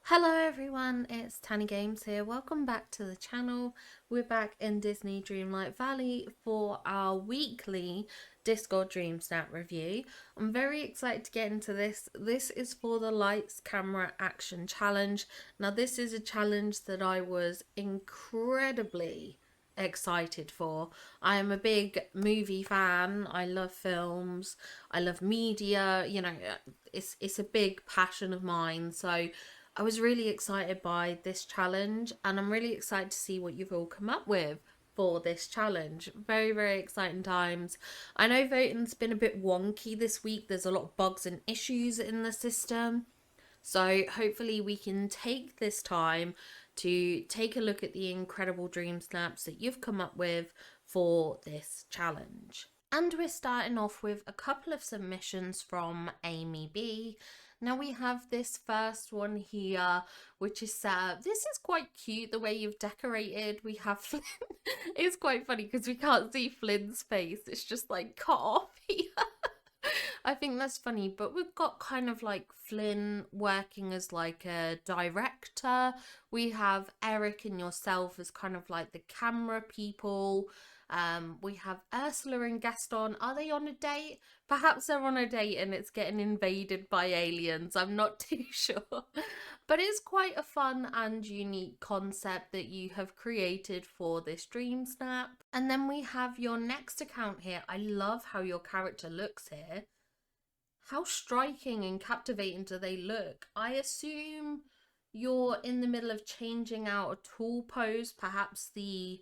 Hello everyone, it's Tanny Games here. Welcome back to the channel. We're back in Disney Dreamlight Valley for our weekly Discord Dreamsnap review. I'm very excited to get into this. This is for the Lights Camera Action Challenge. Now this is a challenge that I was incredibly excited for. I am a big movie fan. I love films. I love media. It's a big passion of mine. So I was really excited by this challenge, and I'm really excited to see what you've all come up with for this challenge. Very, very exciting times. I know voting's been a bit wonky this week. There's a lot of bugs and issues in the system. So hopefully we can take this time to take a look at the incredible dream snaps that you've come up with for this challenge. And we're starting off with a couple of submissions from Amy B. Now we have this first one here, which is this is quite cute the way you've decorated. We have Flynn. It's quite funny because we can't see Flynn's face. It's just like cut off here. I think that's funny, but we've got kind of like Flynn working as like a director. We have Eric and yourself as kind of like the camera people. We have Ursula and Gaston. Are they on a date? Perhaps they're on a date and it's getting invaded by aliens. I'm not too sure. But it's quite a fun and unique concept that you have created for this dream snap. And then we have your next account here. I love how your character looks here. How striking and captivating do they look? I assume you're in the middle of changing out a tool pose, perhaps the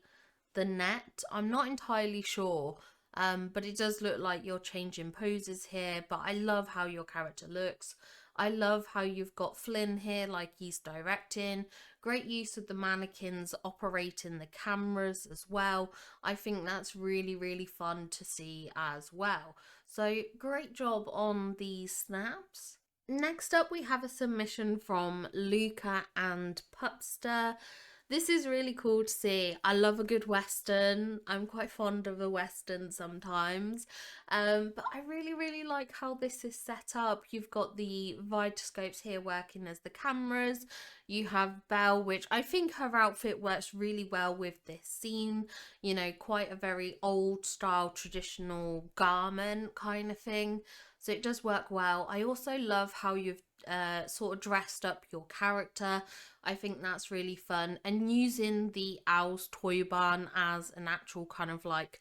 net. I'm not entirely sure, but it does look like you're changing poses here. But I love how your character looks. I love how you've got Flynn here, like he's directing. Great use of the mannequins operating the cameras as well. I think that's really, really fun to see as well. So great job on these snaps. Next up, we have a submission from Luca and Pupster. This is really cool to see. I love a good Western. I'm quite fond of a Western sometimes. But I really, really like how this is set up. You've got the Vitascopes here working as the cameras. You have Belle, which I think her outfit works really well with this scene. You know, quite a very old style traditional garment kind of thing. So it does work well. I also love how you've sort of dressed up your character. I think that's really fun. And using the Owl's Toy Barn as an actual kind of like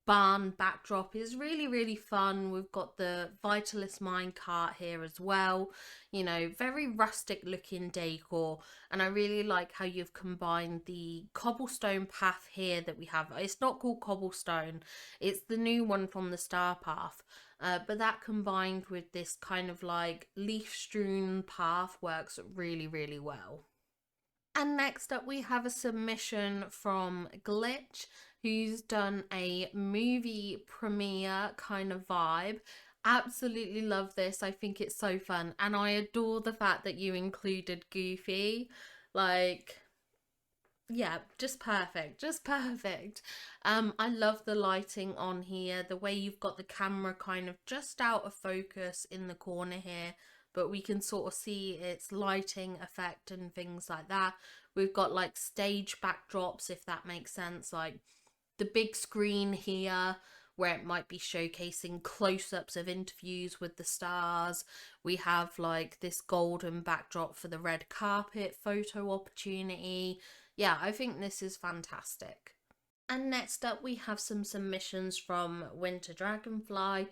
barn backdrop is really, really fun. We've got the Vitalis minecart here as well. You know, very rustic looking decor. And I really like how you've combined the cobblestone path here that we have. It's not called cobblestone. It's the new one from the Star Path. But that combined with this kind of like leaf strewn path works really, really well. And next up, we have a submission from Glitch, who's done a movie premiere kind of vibe. Absolutely love this. I think it's so fun. And I adore the fact that you included Goofy. Like, yeah, just perfect. Just perfect. I love the lighting on here. The way you've got the camera kind of just out of focus in the corner here, but we can sort of see its lighting effect and things like that. We've got like stage backdrops, if that makes sense, like the big screen here where it might be showcasing close-ups of interviews with the stars. We have like this golden backdrop for the red carpet photo opportunity. Yeah, I think this is fantastic. And next up, we have some submissions from Winter Dragonfly.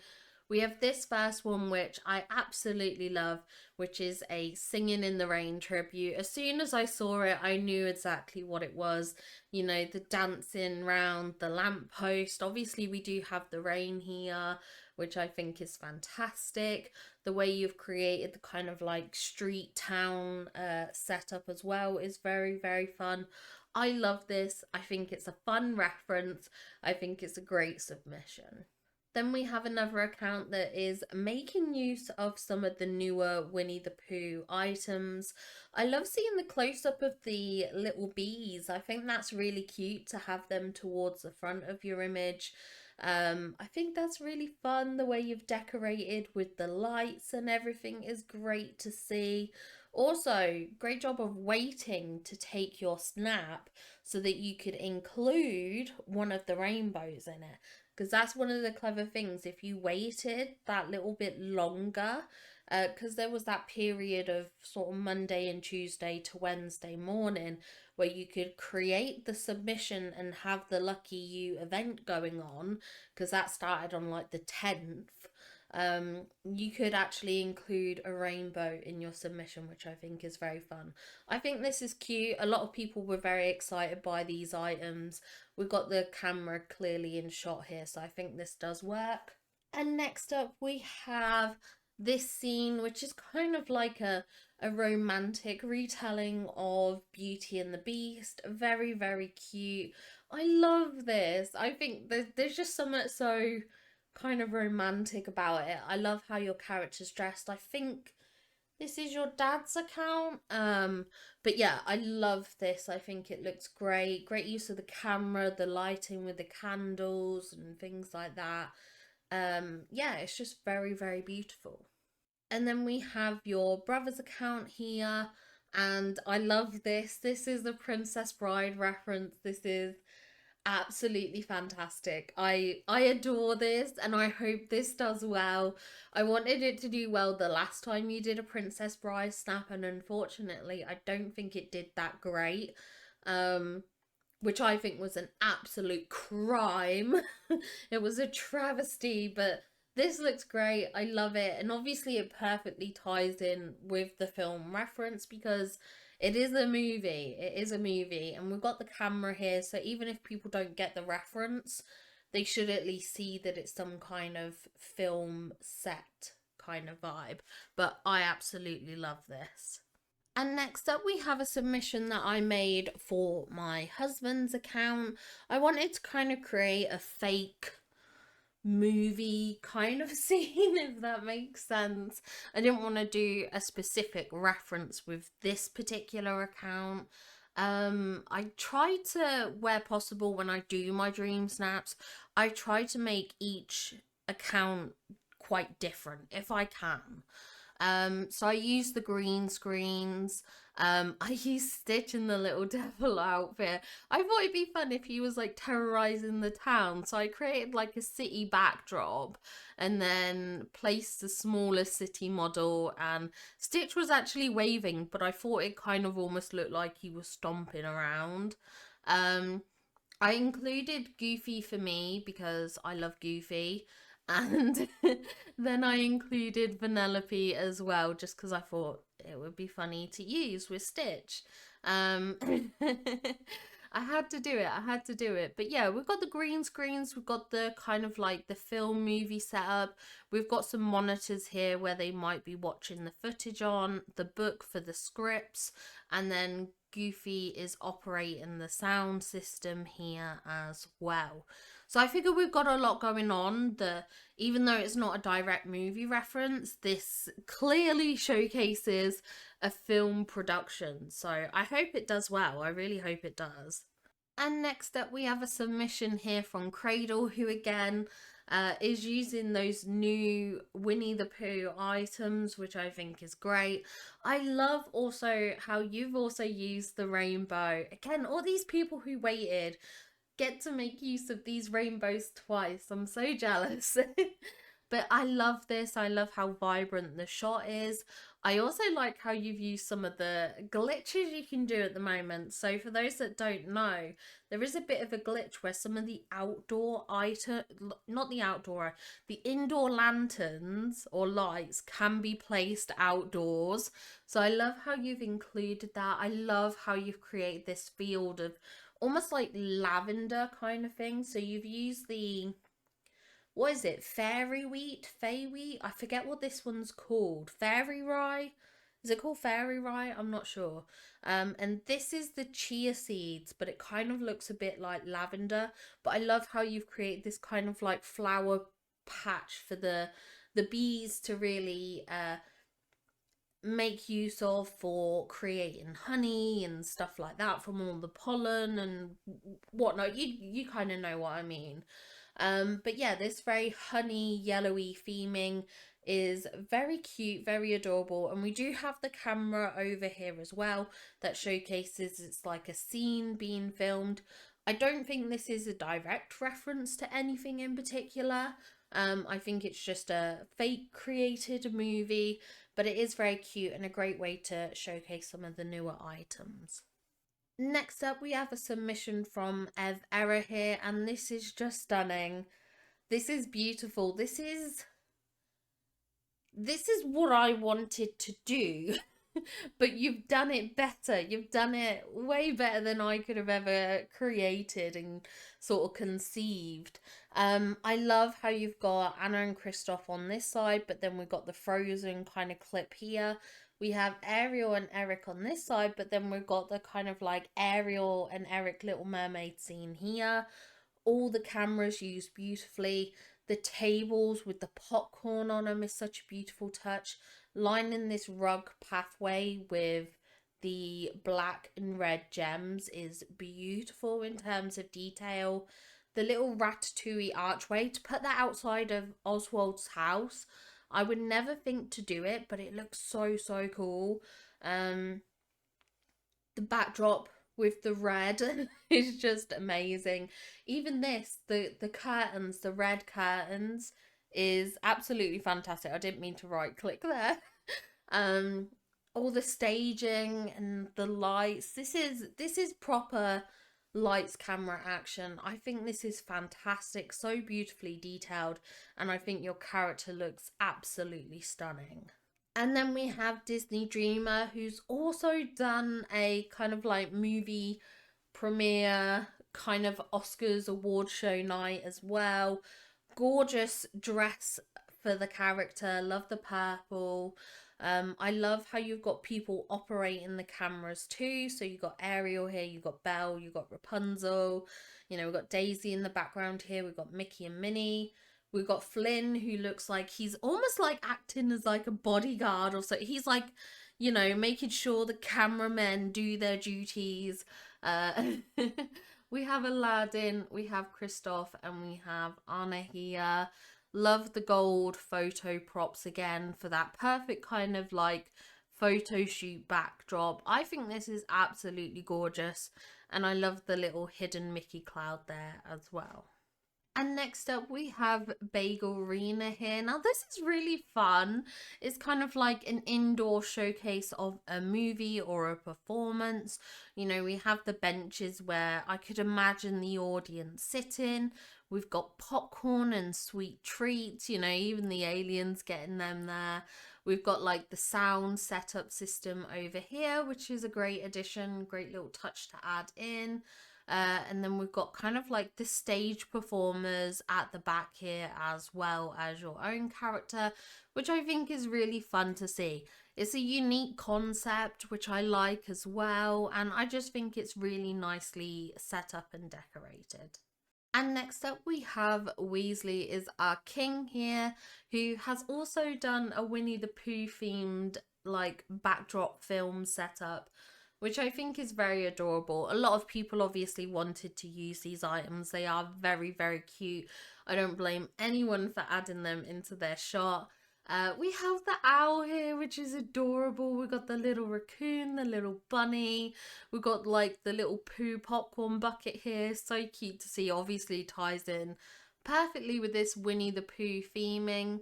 We have this first one, which I absolutely love, which is a Singing in the Rain tribute. As soon as I saw it, I knew exactly what it was. You know, the dancing round the lamppost. Obviously, we do have the rain here, which I think is fantastic. The way you've created the kind of like street town setup as well is very, very fun. I love this. I think it's a fun reference. I think it's a great submission. Then we have another account that is making use of some of the newer Winnie the Pooh items. I love seeing the close-up of the little bees. I think that's really cute to have them towards the front of your image. I think that's really fun. The way you've decorated with the lights and everything is great to see. Also, great job of waiting to take your snap so that you could include one of the rainbows in it. Because that's one of the clever things. If you waited that little bit longer, because there was that period of sort of Monday and Tuesday to Wednesday morning where you could create the submission and have the Lucky You event going on, because that started on like the 10th. You could actually include a rainbow in your submission, which I think is very fun. I think this is cute. A lot of people were very excited by these items. We've got the camera clearly in shot here, so I think this does work. And next up, we have this scene, which is kind of like a romantic retelling of Beauty and the Beast. Very, very cute. I love this. I think there's just something so kind of romantic about it. I love how your character's dressed. I think this is your dad's account. But yeah, I love this. I think it looks great. Great use of the camera, the lighting with the candles and things like that. Yeah, it's just very, very beautiful. And then we have your brother's account here, and I love this. This is the Princess Bride reference. This is absolutely fantastic. I adore this, and I hope this does well. I wanted it to do well the last time you did a Princess Bride snap, and unfortunately I don't think it did that great. Um which I think was an absolute crime. It was a travesty, but this looks great. I love it. And obviously, it perfectly ties in with the film reference because it is a movie. It is a movie. And we've got the camera here. So even if people don't get the reference, they should at least see that it's some kind of film set kind of vibe. But I absolutely love this. And next up, we have a submission that I made for my husband's account. I wanted to kind of create a fake movie kind of scene, if that makes sense. I didn't want to do a specific reference with this particular account. I try to, where possible, when I do my dream snaps, I try to make each account quite different if I can. So I use the green screens. I use Stitch in the little devil outfit. I thought it'd be fun if he was like terrorizing the town. So I created like a city backdrop and then placed the smaller city model. And Stitch was actually waving, but I thought it kind of almost looked like he was stomping around. Um, I included Goofy for me because I love Goofy. And then I included Vanellope as well, just because I thought it would be funny to use with Stitch. Um, I had to do it. I had to do it. But yeah, we've got the green screens. We've got the kind of like the film movie setup. We've got some monitors here where they might be watching the footage on, the book for the scripts, and then Goofy is operating the sound system here as well. So I figure we've got a lot going on. Even though it's not a direct movie reference, this clearly showcases a film production. So I hope it does well. I really hope it does. And next up, we have a submission here from Cradle, who again is using those new Winnie the Pooh items, which I think is great. I love also how you've also used the rainbow. Again, all these people who waited get to make use of these rainbows twice. I'm so jealous. But I love this. I love how vibrant the shot is. I also like how you've used some of the glitches you can do at the moment. So for those that don't know, there is a bit of a glitch where some of the outdoor item, not the outdoor, the indoor lanterns or lights can be placed outdoors. So I love how you've included that. I love how you've created this field of almost like lavender kind of thing. So you've used the, what is it, fairy wheat, fey wheat? I forget what this one's called. Fairy rye? Is it called fairy rye? I'm not sure. And this is the chia seeds, but it kind of looks a bit like lavender. But I love how you've created this kind of like flower patch for the bees to really make use of for creating honey and stuff like that from all the pollen and whatnot. You kind of know what I mean. But yeah, this very honey yellowy theming is very cute, very adorable. And we do have the camera over here as well that showcases it's like a scene being filmed. I don't think this is a direct reference to anything in particular. I think it's just a fake created movie, but it is very cute and a great way to showcase some of the newer items. Next up, we have a submission from Ev Error here, and this is just stunning. This is beautiful. This is what I wanted to do. But you've done it better. You've done it way better than I could have ever created and sort of conceived. I love how you've got Anna and Kristoff on this side, but then we've got the Frozen kind of clip here. We have Ariel and Eric on this side, but then we've got the kind of like Ariel and Eric Little Mermaid scene here. All the cameras used beautifully. The tables with the popcorn on them is such a beautiful touch. Lining this rug pathway with the black and red gems is beautiful in terms of detail. The little ratatouille archway, to put that outside of Oswald's house, I would never think to do it, but it looks so, so cool. Um, the backdrop with the red is just amazing. Even this, the curtains, the red curtains, is absolutely fantastic. I didn't mean to right click there. um all the staging and the lights, this is proper lights camera action. I think this is fantastic, so beautifully detailed, and I think your character looks absolutely stunning. And then we have Disney Dreamer, who's also done a kind of like movie premiere, kind of Oscars award show night as well. Gorgeous dress for the character. Love the purple. I love how you've got people operating the cameras too. So you've got Ariel here, you've got Belle, you've got Rapunzel. You know, we've got Daisy in the background here. We've got Mickey and Minnie. We've got Flynn, who looks like he's almost like acting as like a bodyguard or so. He's like, you know, making sure the cameramen do their duties. Uh, we have Aladdin, we have Kristoff, and we have Anna here. Love the gold photo props again for that perfect kind of like photo shoot backdrop. I think this is absolutely gorgeous, and I love the little hidden Mickey cloud there as well. And next up, we have Bagel Arena here. Now, this is really fun. It's kind of like an indoor showcase of a movie or a performance. You know, we have the benches where I could imagine the audience sitting. We've got popcorn and sweet treats, you know, even the aliens getting them there. We've got like the sound setup system over here, which is a great addition, great little touch to add in. And then we've got kind of like the stage performers at the back here, as well as your own character, which I think is really fun to see. It's a unique concept, which I like as well, and I just think it's really nicely set up and decorated. And next up, we have Weasley is our king here, who has also done a Winnie the Pooh themed like backdrop film setup, which I think is very adorable. A lot of people obviously wanted to use these items. They are very, very cute. I don't blame anyone for adding them into their shot. We have the owl here, which is adorable. We got the little raccoon, the little bunny. We got like the little poo popcorn bucket here. So cute to see. Obviously ties in perfectly with this Winnie the Pooh theming.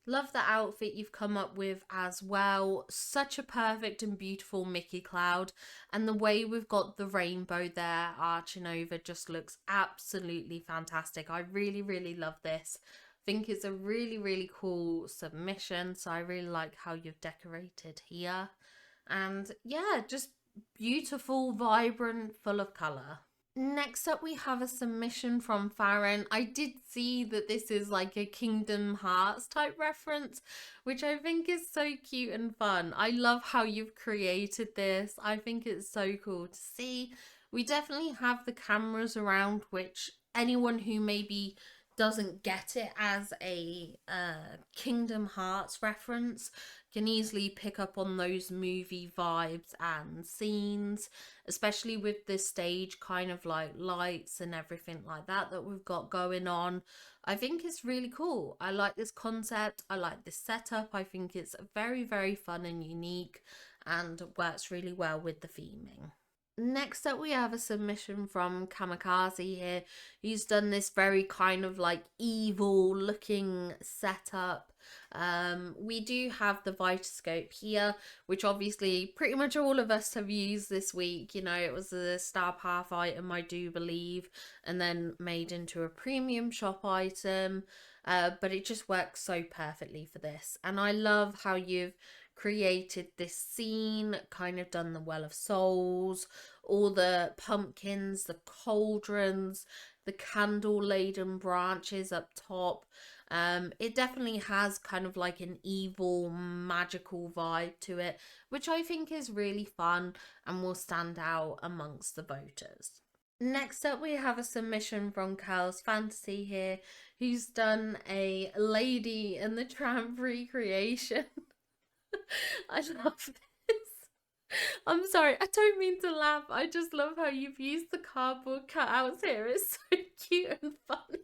Love the outfit you've come up with as well. Such a perfect and beautiful Mickey cloud. And the way we've got the rainbow there arching over just looks absolutely fantastic. I really, really love this. Think it's a really, really cool submission. So I really like how you've decorated here. And yeah, just beautiful, vibrant, full of colour. Next up, we have a submission from Farron. I did see that this is like a Kingdom Hearts type reference, which I think is so cute and fun. I love how you've created this. I think it's so cool to see. We definitely have the cameras around, which anyone who maybe doesn't get it as a Kingdom Hearts reference can easily pick up on those movie vibes and scenes, especially with the stage kind of like lights and everything like that we've got going on. I think it's really cool. I like this concept. I like this setup. I think it's very, very fun and unique and works really well with the theming. Next up, we have a submission from Kamikaze here. He's done this very kind of like evil looking setup. We do have the Vitascope here, which obviously pretty much all of us have used this week. You know, it was a Star Path item, I do believe, and then made into a premium shop item. But it just works so perfectly for this. And I love how you've created this scene, kind of done the Well of Souls, all the pumpkins, the cauldrons, the candle laden branches up top. It definitely has kind of like an evil, magical vibe to it, which I think is really fun and will stand out amongst the voters. Next up, we have a submission from Carl's Fantasy here, who's done a Lady in the Tramp recreation. I love this. I'm sorry, I don't mean to laugh. I just love how you've used the cardboard cutouts here. It's so cute and funny.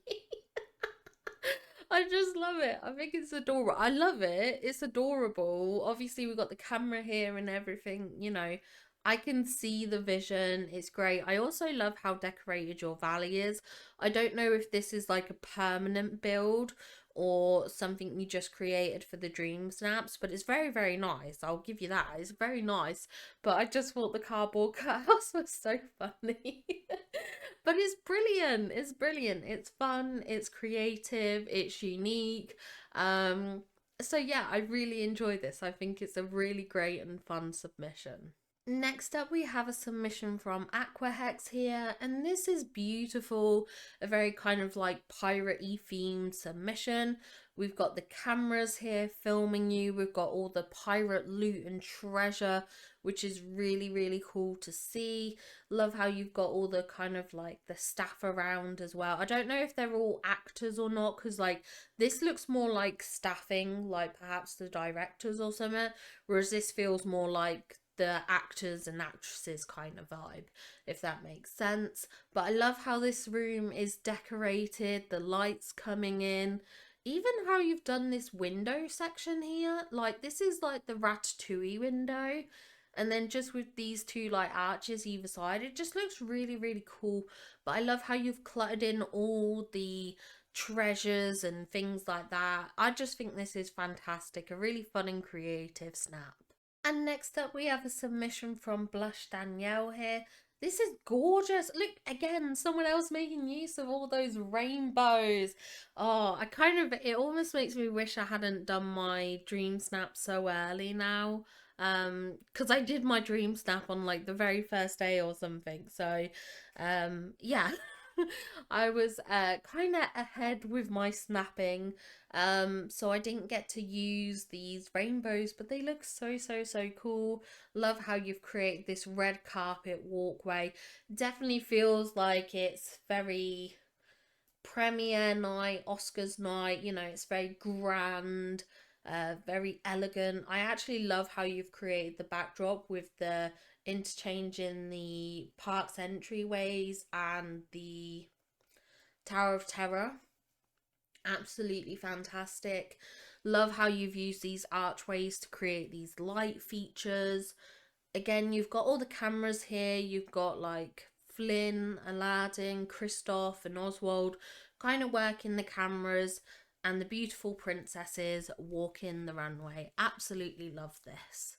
I just love it. I think it's adorable. I love it. It's adorable. Obviously, we've got the camera here and everything, you know. I can see the vision. It's great. I also love how decorated your valley is. I don't know if this is like a permanent build or something you just created for the dream snaps, but it's very, very nice. I'll give you that. It's very nice. But I just thought the cardboard cutouts were so funny. But it's brilliant. It's brilliant. It's fun. It's creative. It's unique. So yeah, I really enjoy this. I think it's a really great and fun submission. Next up, we have a submission from Aquahex here, and this is beautiful, a very kind of like pirate-y themed submission. We've got the cameras here filming you, we've got all the pirate loot and treasure, which is really, really cool to see. Love how you've got all the kind of like the staff around as well. I don't know if they're all actors or not, because like this looks more like staffing, like perhaps the directors or something, whereas this feels more like the actors and actresses kind of vibe, if that makes sense. But I love how this room is decorated, the lights coming in, even how you've done this window section here. Like this is like the Ratatouille window, and then just with these two like arches either side, it just looks really, really cool. But I love how you've cluttered in all the treasures and things like that. I just think this is fantastic, a really fun and creative snap. And next up, we have a submission from Blush Danielle here. This is gorgeous. Look, again, someone else making use of all those rainbows. Oh, it almost makes me wish I hadn't done my dream snap so early now. Because I did my dream snap on like the very first day or something. So, yeah. I was kind of ahead with my snapping, so I didn't get to use these rainbows, but they look so, so, so cool. Love how you've created this red carpet walkway. Definitely feels like it's very premiere night, Oscars night, you know, it's very grand, very elegant. I actually love how you've created the backdrop with the interchange in the park's entryways and the Tower of Terror. Absolutely fantastic. Love how you've used these archways to create these light features. Again, you've got all the cameras here. You've got like Flynn, Aladdin, Kristoff, and Oswald kind of working the cameras, and the beautiful princesses walking the runway. Absolutely love this.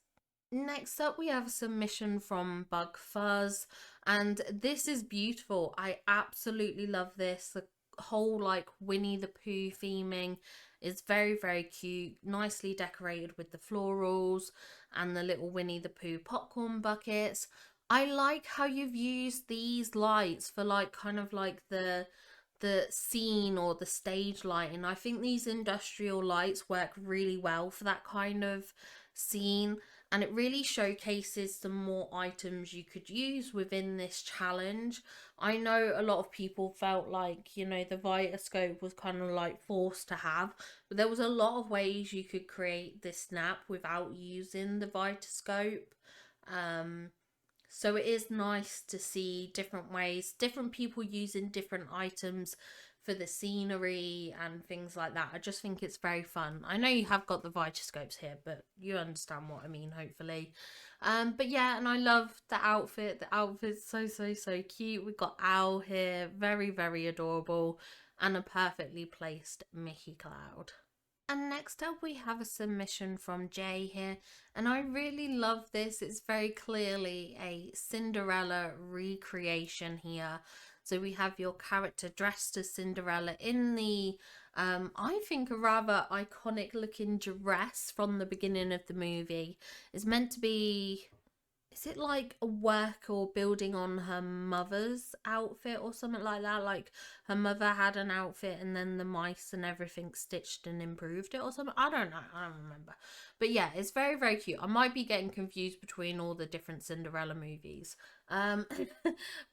Next up, we have a submission from Bug Fuzz, and this is beautiful. I absolutely love this. The whole like Winnie the Pooh theming is very, very cute, nicely decorated with the florals and the little Winnie the Pooh popcorn buckets. I like how you've used these lights for like kind of like the scene or the stage lighting. I think these industrial lights work really well for that kind of scene. and it really showcases some more items you could use within this challenge. I know a lot of people felt like, you know, the Vitascope was kind of like forced to have, but there was a lot of ways you could create this snap without using the Vitascope. Um, so it is nice to see different ways, different people using different items for the scenery and things like that. I just think it's very fun. I know you have got the Vitascopes here, but you understand what I mean, hopefully. But yeah, and I love the outfit. The outfit's so cute. We've got Owl here, very adorable, and a perfectly placed Mickey Cloud. And next up, we have a submission from Jay here, and I really love this. It's very clearly a Cinderella recreation here. So we have your character dressed as Cinderella in the, I think, a rather iconic looking dress from the beginning of the movie. It's meant to be, is it like a work or building on her mother's outfit or something like that? Like her mother had an outfit and then the mice and everything stitched and improved it or something. I don't know. I don't remember. But yeah, it's very cute. I might be getting confused between all the different Cinderella movies. But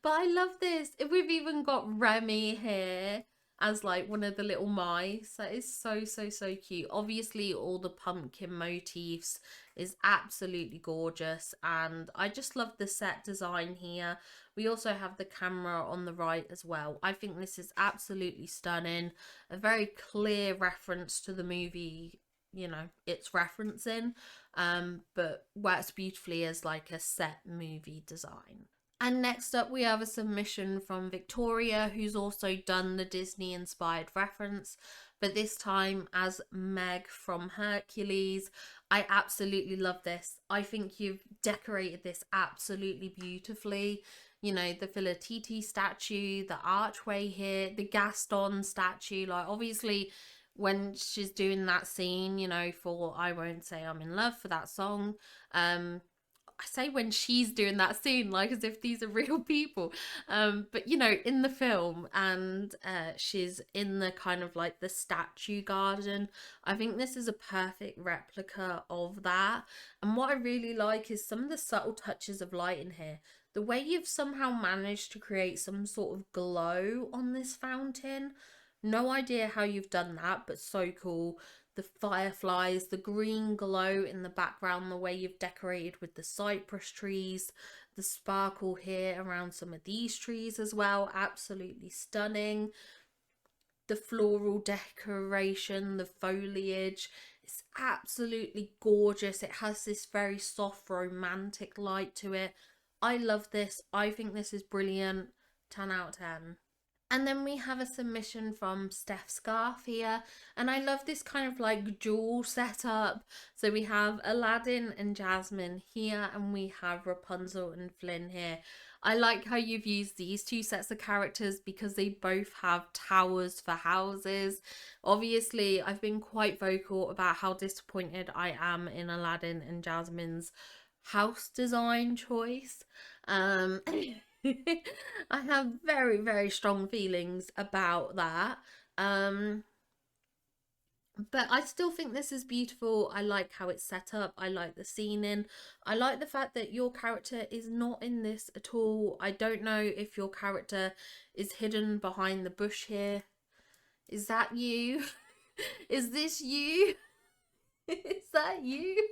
I love this. We've even got Remy here as like one of the little mice. That is so cute. Obviously, all the pumpkin motifs is absolutely gorgeous, and I just love the set design here. We also have the camera on the right as well. I think this is absolutely stunning. A very clear reference to the movie, you know, it's referencing, but works beautifully as like a set movie design. And next up, we have a submission from Victoria, who's also done the Disney inspired reference, but this time as Meg from Hercules. I absolutely love this. I think you've decorated this absolutely beautifully. You know, the Filatiti statue, the archway here, the Gaston statue. Like, obviously, when she's doing that scene, you know, for I Won't Say I'm in Love, for that song, I say when she's doing that scene, like as if these are real people. But you know, in the film, and she's in the kind of like the statue garden. I think this is a perfect replica of that. And what I really like is some of the subtle touches of light in here. The way you've somehow managed to create some sort of glow on this fountain. No idea how you've done that, but so cool. The fireflies, the green glow in the background, the way you've decorated with the cypress trees, the sparkle here around some of these trees as well, absolutely stunning. The floral decoration, the foliage, it's absolutely gorgeous. It has this very soft romantic light to it. I love this. I think this is brilliant. 10 out of 10. And then we have a submission from Steph Scarf here. And I love this kind of like dual setup. So we have Aladdin and Jasmine here, and we have Rapunzel and Flynn here. I like how you've used these two sets of characters because they both have towers for houses. Obviously, I've been quite vocal about how disappointed I am in Aladdin and Jasmine's house design choice. I have very strong feelings about that. Um, but I still think this is beautiful. I like how it's set up. I like the scening. I like the fact that your character is not in this at all. I don't know if your character is hidden behind the bush here. Is that you? Is this you? Is that you?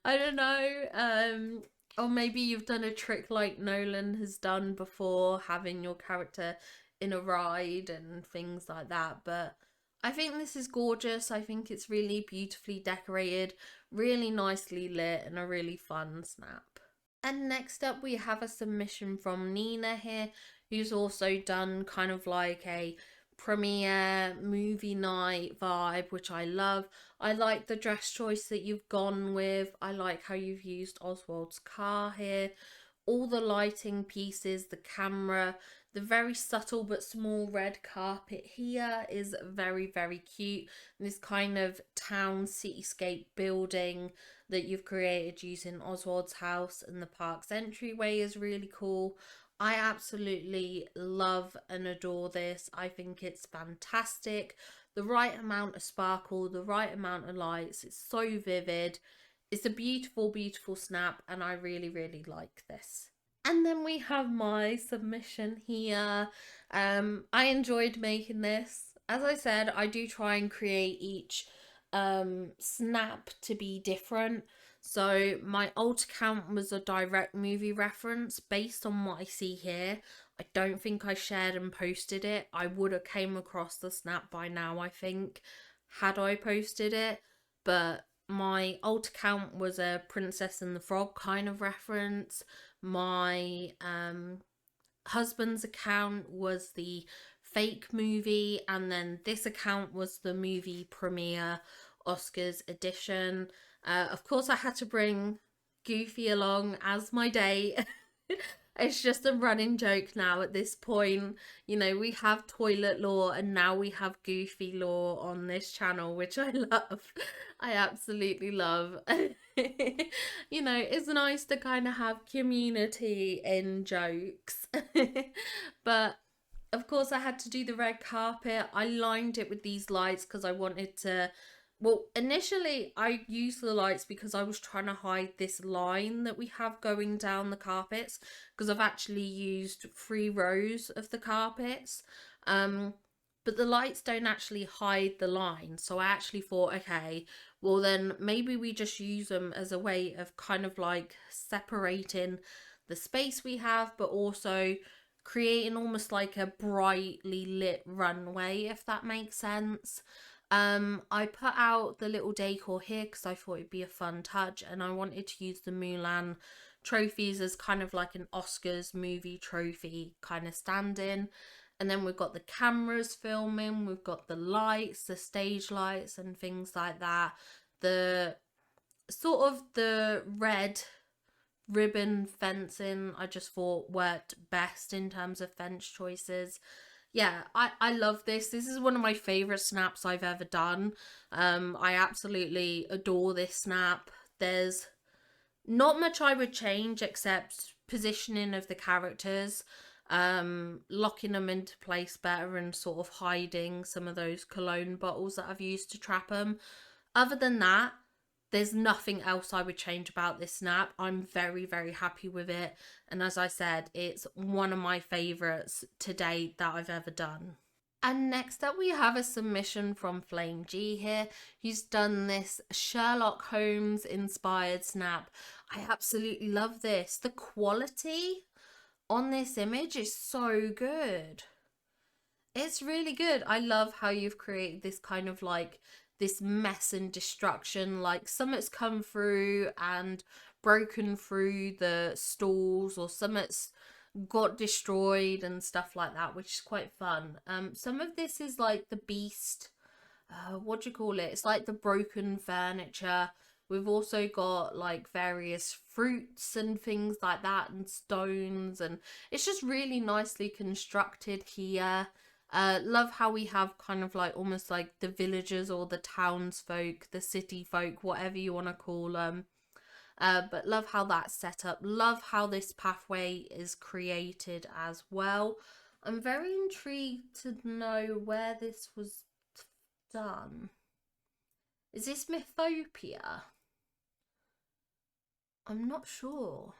I don't know. Or maybe you've done a trick like Nolan has done before, having your character in a ride and things like that. But I think this is gorgeous. I think it's really beautifully decorated, really nicely lit, and a really fun snap. And next up, we have a submission from Nina here, who's also done kind of like a premiere movie night vibe, which I love. I like the dress choice that you've gone with. I like how you've used Oswald's car here. All the lighting pieces, the camera, the very subtle but small red carpet here is very cute. This kind of town cityscape building that you've created using Oswald's house and the park's entryway is really cool. I absolutely love and adore this. I think it's fantastic. The right amount of sparkle, the right amount of lights. It's so vivid. It's a beautiful, beautiful snap, and I really, really like this. And then we have my submission here. I enjoyed making this. As I said, I do try and create each snap to be different. So my alt account was a direct movie reference based on what I see here. I don't think I shared and posted it. I would have came across the snap by now, I think, had I posted it. But my alt account was a Princess and the Frog kind of reference. My husband's account was the fake movie, and then this account was the movie premiere Oscars edition. Of course, I had to bring Goofy along as my date. It's just a running joke now at this point. You know, we have toilet law and now we have Goofy law on this channel, which I love. I absolutely love. You know, it's nice to kind of have community in jokes. But of course, I had to do the red carpet. I lined it with these lights because I wanted to. Well, initially, I used the lights because I was trying to hide this line that we have going down the carpets, because I've actually used 3 rows of the carpets. Um, but the lights don't actually hide the line. So I actually thought, okay, well, then maybe we just use them as a way of kind of like separating the space we have, but also creating almost like a brightly lit runway, if that makes sense. I put out the little decor here because I thought it'd be a fun touch, and I wanted to use the Mulan trophies as kind of like an Oscars movie trophy kind of stand-in. And then we've got the cameras filming, we've got the lights, the stage lights and things like that. The sort of the red ribbon fencing I just thought worked best in terms of fence choices. Yeah, I love this. This is one of my favorite snaps I've ever done. I absolutely adore this snap. There's not much I would change except positioning of the characters, locking them into place better and sort of hiding some of those cologne bottles that I've used to trap them. Other than that, there's nothing else I would change about this snap. I'm very, very happy with it. And as I said, it's one of my favourites to date that I've ever done. And next up, we have a submission from Flame G here, who's done this Sherlock Holmes inspired snap. I absolutely love this. The quality on this image is so good. It's really good. I love how you've created this kind of like this mess and destruction. Like something's come through and broken through the stalls, or something's got destroyed and stuff like that, which is quite fun. Some of this is like the beast. What do you call it? It's like the broken furniture. We've also got like various fruits and things like that, and stones, and it's just really nicely constructed here. Love how we have kind of like almost like the villagers or the townsfolk, the city folk, whatever you want to call them. But love how that's set up. Love how this pathway is created as well. I'm very intrigued to know where this was done. Is this Mythopia? I'm not sure.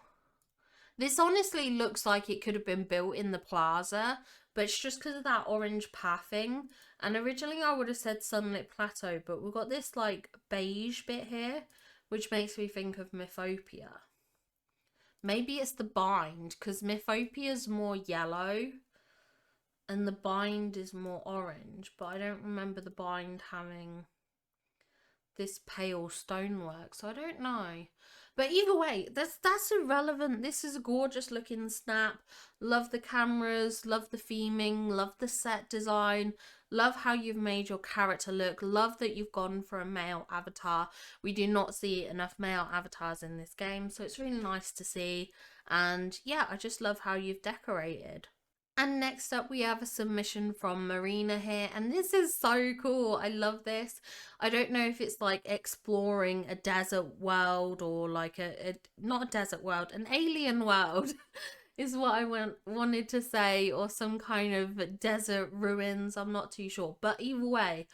This honestly looks like it could have been built in the plaza, but it's just because of that orange pathing. And originally I would have said Sunlit Plateau, but we've got this like beige bit here, which makes me think of Mythopia. Maybe it's the bind, because Mythopia is more yellow and the bind is more orange, but I don't remember the bind having this pale stonework, so I don't know. But either way, that's irrelevant. This is a gorgeous looking snap. Love the cameras, love the theming, love the set design, love how you've made your character look, love that you've gone for a male avatar. We do not see enough male avatars in this game, so it's really nice to see. And yeah, I just love how you've decorated. And next up, we have a submission from Marina here, and this is so cool. I love this. I don't know if it's like exploring a desert world or like a not a desert world, an alien world is what I wanted to say, or some kind of desert ruins. I'm not too sure, but either way,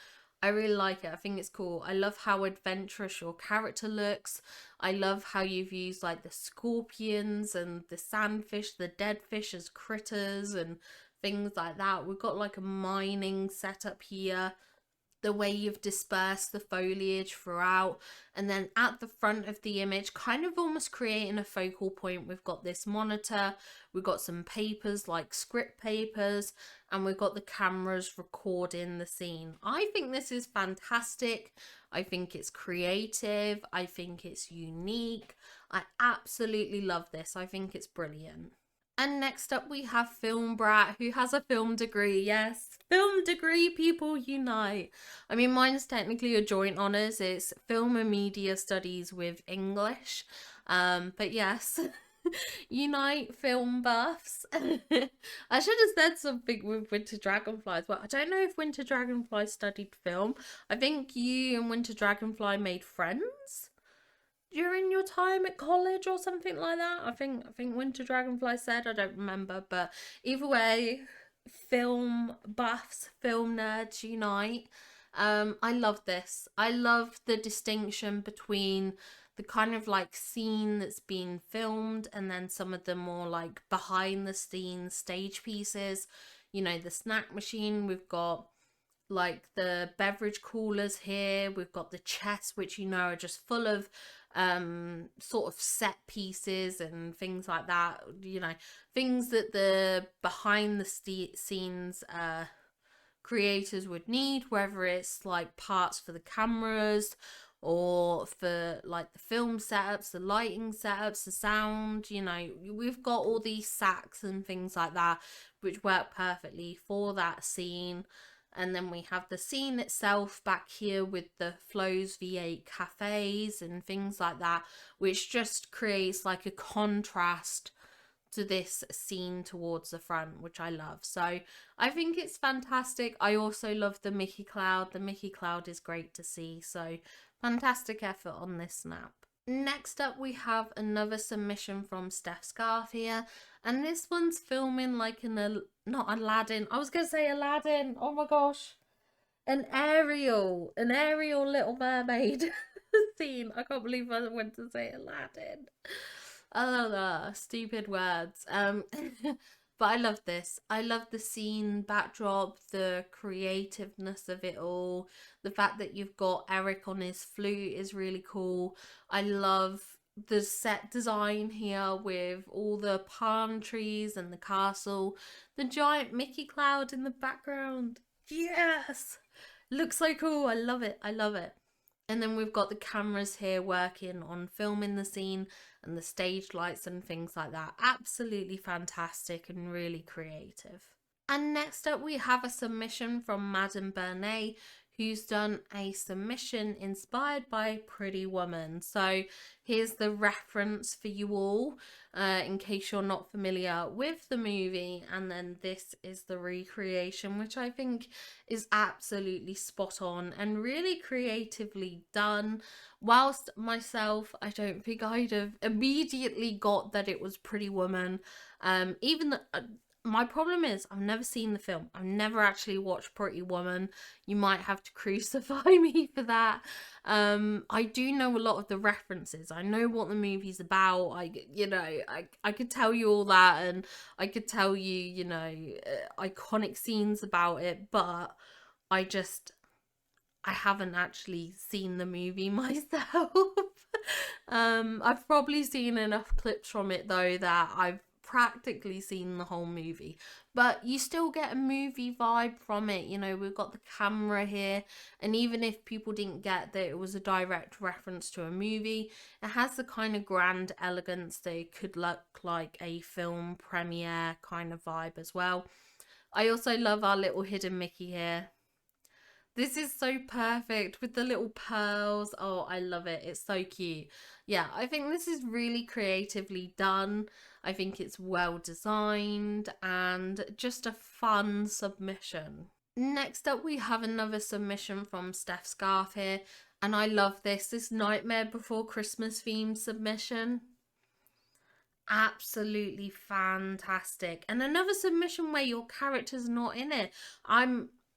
I really like it. I think it's cool. I love how adventurous your character looks. I love how you've used like the scorpions and the sandfish, the dead fish as critters and things like that. We've got like a mining setup here, the way you've dispersed the foliage throughout, and then at the front of the image, kind of almost creating a focal point, we've got this monitor, we've got some papers like script papers, and we've got the cameras recording the scene. I think this is fantastic. I think it's creative. I think it's unique. I absolutely love this. I think it's brilliant. And next up we have Film Brat, who has a film degree. Yes, film degree people unite. I mean, mine's technically a joint honours. It's film and media studies with English. But yes, unite film buffs. I should have said something with Winter Dragonfly as well. I don't know if Winter Dragonfly studied film. I think you and Winter Dragonfly made friends during your time at college or something like that. I think Winter Dragonfly said, I don't remember, but either way, film buffs, film nerds unite. I love this. I love the distinction between the kind of like scene that's being filmed and then some of the more like behind the scenes stage pieces. You know, the snack machine, we've got like the beverage coolers here, we've got the chests, which you know are just full of sort of set pieces and things like that, you know, things that the behind the scenes creators would need, whether it's like parts for the cameras or for like the film setups, the lighting setups, the sound. You know, we've got all these sacks and things like that which work perfectly for that scene. And then we have the scene itself back here with the Flows V8 cafes and things like that, which just creates like a contrast to this scene towards the front, which I love. So I think it's fantastic. I also love the Mickey Cloud. The Mickey Cloud is great to see. So fantastic effort on this snap. Next up, we have another submission from Steph Scarf here, and this one's filming like not Aladdin. I was gonna say Aladdin. Oh my gosh, an Ariel Little Mermaid scene. I can't believe I went to say Aladdin. Oh, stupid words. But I love this. I love the scene backdrop, the creativeness of it all. The fact that you've got Eric on his flute is really cool. I love the set design here with all the palm trees and the castle. The giant Mickey cloud in the background. Yes! Looks so cool. I love it. I love it. And then we've got the cameras here working on filming the scene and the stage lights and things like that. Absolutely fantastic and really creative. And next up we have a submission from Madame Bernay, who's done a submission inspired by Pretty Woman. So here's the reference for you all, in case you're not familiar with the movie. And then this is the recreation, which I think is absolutely spot on and really creatively done. Whilst myself, I don't think I'd have immediately got that it was Pretty Woman. Even the my problem is I've never seen the film. I've never actually watched Pretty Woman. You might have to crucify me for that. I do know a lot of the references. I know what the movie's about. I could tell you all that, and I could tell you, iconic scenes about it, but I just I haven't actually seen the movie myself. I've probably seen enough clips from it though that I've practically seen the whole movie, but you still get a movie vibe from it. You know, we've got the camera here, and even if people didn't get that it was a direct reference to a movie, it has the kind of grand elegance that it could look like a film premiere kind of vibe as well. I also love our little hidden Mickey here. This is so perfect with the little pearls. Oh, I love it. It's so cute. Yeah, I think this is really creatively done. I think it's well designed and just a fun submission. Next up, we have another submission from Steph Scarf here. And I love this Nightmare Before Christmas theme submission. Absolutely fantastic. And another submission where your character's not in it.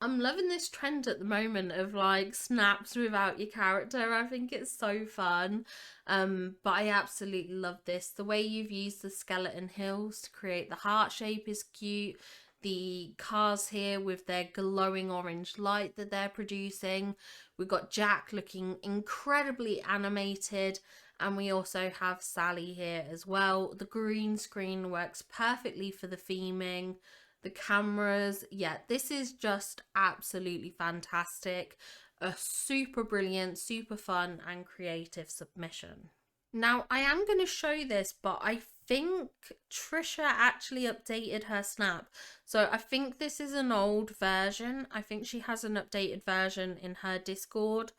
I'm loving this trend at the moment of like snaps without your character. I think it's so fun. But I absolutely love this. The way you've used the skeleton hills to create the heart shape is cute. The cars here with their glowing orange light that they're producing. We've got Jack looking incredibly animated. And we also have Sally here as well. The green screen works perfectly for the theming. The cameras, yeah, this is just absolutely fantastic. A super brilliant, super fun and creative submission. Now, I am going to show this, but I think Trisha actually updated her snap. So I think this is an old version. I think she has an updated version in her Discord.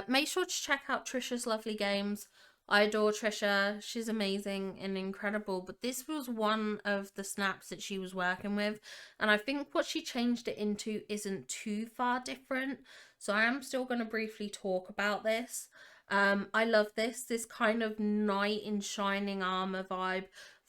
Make sure to check out Trisha's lovely games. I adore Trisha. She's amazing and incredible. But this was one of the snaps that she was working with. And I think what she changed it into isn't too far different. So I am still going to briefly talk about this. I love this kind of knight in shining armor vibe,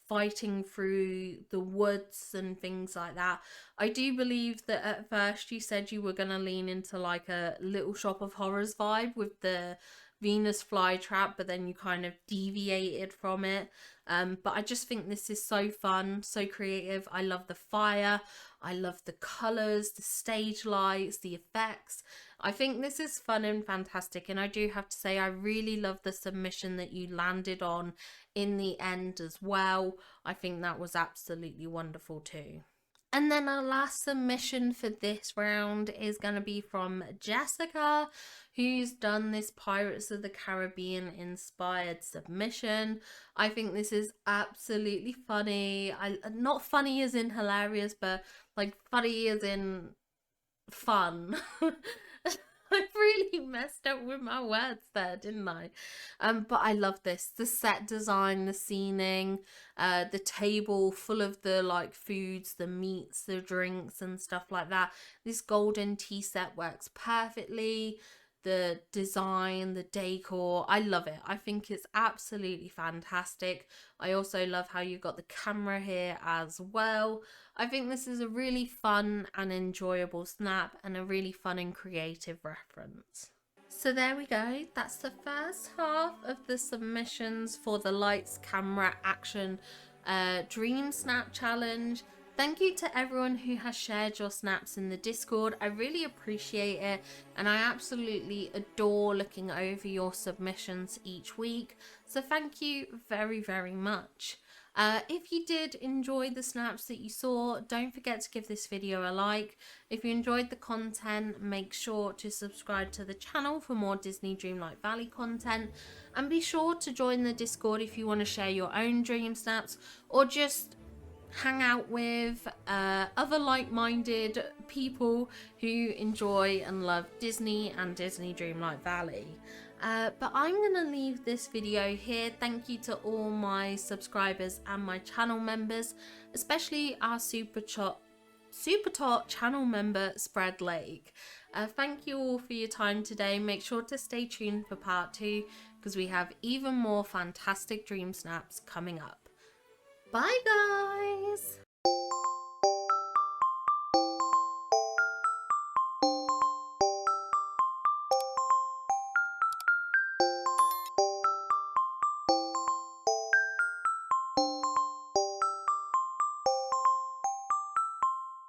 fighting through the woods and things like that. I do believe that at first you said you were going to lean into like a Little Shop of Horrors vibe with the Venus flytrap, but then you kind of deviated from it. But I just think this is so fun, so creative. I love the fire. I love the colours, the stage lights, the effects. I think this is fun and fantastic. And I do have to say, I really love the submission that you landed on in the end as well. I think that was absolutely wonderful too. And then our last submission for this round is going to be from Jessica, who's done this Pirates of the Caribbean inspired submission. I think this is absolutely funny. Not funny as in hilarious, but like funny as in fun. I really messed up with my words there, didn't I? But I love this. The set design, the scening, the table full of the like foods, the meats, the drinks and stuff like that. This golden tea set works perfectly. The design, the decor, I love it. I think it's absolutely fantastic. I also love how you've got the camera here as well. I think this is a really fun and enjoyable snap and a really fun and creative reference. So there we go. That's the first half of the submissions for the Lights, Camera, Action Dreamsnap challenge. Thank you to everyone who has shared your snaps in the Discord. I really appreciate it, and I absolutely adore looking over your submissions each week. So thank you very, very much. If you did enjoy the snaps that you saw, don't forget to give this video a like. If you enjoyed the content, make sure to subscribe to the channel for more Disney Dreamlight Valley content, and be sure to join the Discord if you want to share your own dream snaps or just hang out with other like-minded people who enjoy and love Disney and Disney Dreamlight Valley. But I'm gonna leave this video here. Thank you to all my subscribers and my channel members, especially our super top channel member Spread Lake. Thank you all for your time today. Make sure to stay tuned for part 2 because we have even more fantastic dream snaps coming up. Bye guys!